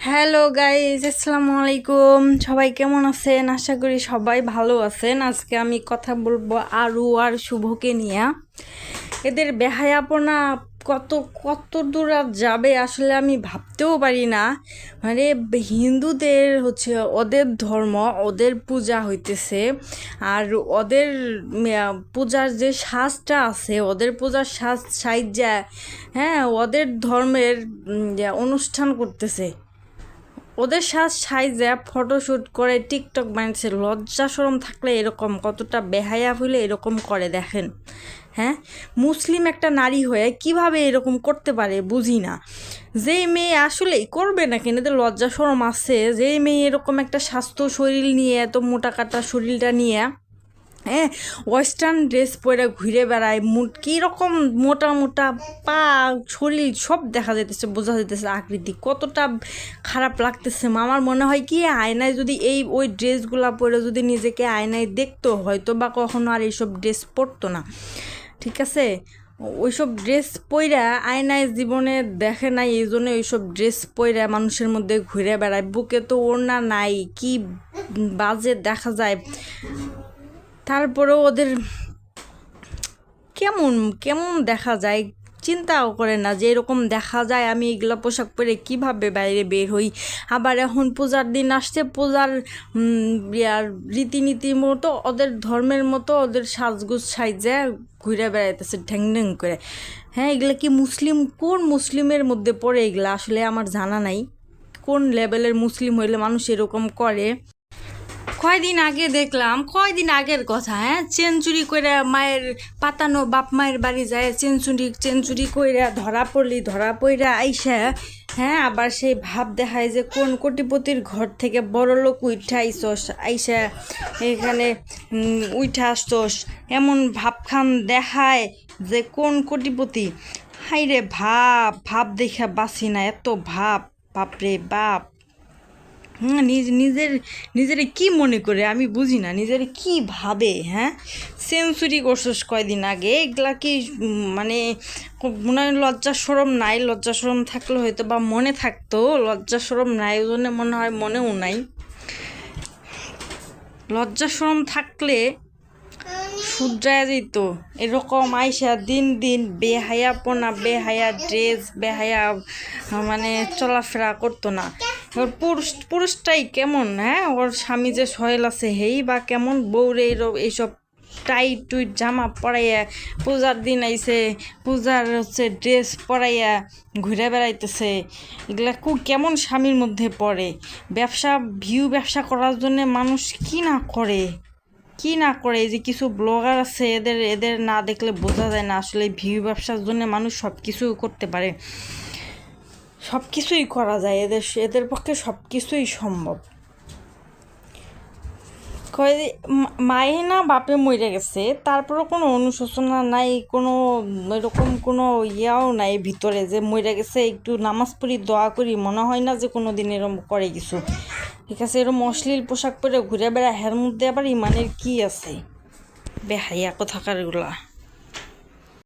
Hello guys, আসসালামু আলাইকুম। সবাই কেমন আছেন? আশা করি সবাই ভালো আছেন। আজকে আমি কথা বলবো আরু আর শুভকে নিয়ে। এদের বেহায়াপনা কত কত দূর আর যাবে আসলে আমি ভাবতেও পারি না। মানে হিন্দুদের ওদের ধর্ম, ওদের পূজা হইতেছে, আর ওদের পূজার যে সাজটা আছে, ওদের পূজার সাইজা, হ্যাঁ, ওদের ধর্মের অনুষ্ঠান করতেছে। ওদের সাইজে ফটোশ্যুট করে টিকটক বানিয়েছে। লজ্জা শরম থাকলে এরকম, কতটা বেহায়া হইলে এরকম করে দেখেন। হ্যাঁ, মুসলিম একটা নারী হয়ে কিভাবে এরকম করতে পারে বুঝি না। যেই মেয়ে আসলেই করবে না কেন, এদের লজ্জা শরম আছে, যেই মেয়ে এরকম একটা স্বাস্থ্য শরীর নিয়ে, এত মোটা কাটা শরীরটা নিয়ে, হ্যাঁ, ওয়েস্টার্ন ড্রেস পরে ঘুরে বেড়ায়, কীরকম মোটা মোটা পা, শরীর সব দেখা যেতেছে, বোঝা যেতেছে আকৃতি, কতটা খারাপ লাগতেছে। আমার মনে হয় কি, আয়নায় যদি ওই ড্রেসগুলো পরে যদি নিজেকে আয়নায় দেখতো, হয়তো বা কখনো আর এইসব ড্রেস পরতো না। ঠিক আছে, ওইসব ড্রেস পইরা আয়নায় জীবনে দেখে নাই, এই জন্য ওইসব ড্রেস পইরা মানুষের মধ্যে ঘুরে বেড়ায়। বুকে তো ওড়না নাই, কি বাজে দেখা যায়। তারপরেও ওদের কেমন কেমন দেখা যায়, চিন্তাও করে না যে এরকম দেখা যায়, আমি এগুলো পোশাক পরে কিভাবে বাইরে বের হই। আবার এখন পূজার দিন আসছে, পূজার রীতিনীতির মতো, ওদের ধর্মের মতো ওদের সাজগুজ সাইজে ঘুরে বেড়াইতেছে ঢ্যাং ঢ্যাং করে। হ্যাঁ, এগুলো কি মুসলিম, কোন মুসলিমের মধ্যে পড়ে এগুলো আসলে আমার জানা নাই। কোন লেভেলের মুসলিম হইলে মানুষ এরকম করে। কয়দিন আগে দেখলাম, কয়দিন আগের কথা, হ্যাঁ, চেঞ্চুরি কইরা মায়ের পাতানো বাপ মায়ের বাড়ি যায়, চেঞ্চুরি কইরা ধরা পড়া আইসা, হ্যাঁ, আবার সেই ভাব দেখায় যে কোন কোটিপতির ঘর থেকে বড় লোক উঠা আইসস, আইসা এখানে উঠা আসছস, এমন ভাবখান দেখায় যে কোন কোটিপতি। হাইরে ভাব দেখা বাসি না, এত বাপরে বাপ। নিজের কি মনে করে আমি বুঝি না, নিজের কি ভাবে। হ্যাঁ, সেঞ্চুরি করছস কয়দিন আগে, এগুলা কি মানে মনে হয় লজ্জা সরম নাই? লজ্জা সরম থাকলে হয়তো বা মনে থাকতো, লজ্জা সরম নাই, ওই জন্য মনে হয় মনেও নাই। লজ্জা সরম থাকলে শুধরায় যেত। এরকম আইসা দিন দিন বেহায়া ড্রেস, বেহায়া মানে চলাফেরা করতো না। ওর পুরুষটাই কেমন, হ্যাঁ, ওর স্বামী যে সহেল আছে হেই বা কেমন, বউরে এইসব টাইট টুইট জামা পরাইয়া, পূজার দিন আইসে, পূজার ড্রেস পরাইয়া ঘুরে বেড়াইতেছে। এগুলা কেমন স্বামীর মধ্যে পড়ে। ব্যবসা করার জন্য মানুষ কি না করে। এই যে কিছু ব্লগার আছে, এদের না দেখলে বোঝা যায় না আসলে ব্যবসার জন্য মানুষ সব কিছু করতে পারে, সব কিছুই করা যায়, এদের পক্ষে সব কিছুই সম্ভব। মায়ে না বাপে মরে গেছে, তারপরও কোনো অনুশোচনা নাই, কোনো এরকম কোনো ইয়াও নাই ভিতরে যে মরে গেছে একটু নামাজ পড়ি দোয়া করি, মনে হয় না যে কোনো দিন এরকম করে কিছু। ঠিক আছে, এরকম অশ্লীল পোশাক পরে ঘুরে বেড়া, হের মধ্যে আবার ইমানের কি আছে? বেহাইয়া কোথাকার এগুলা।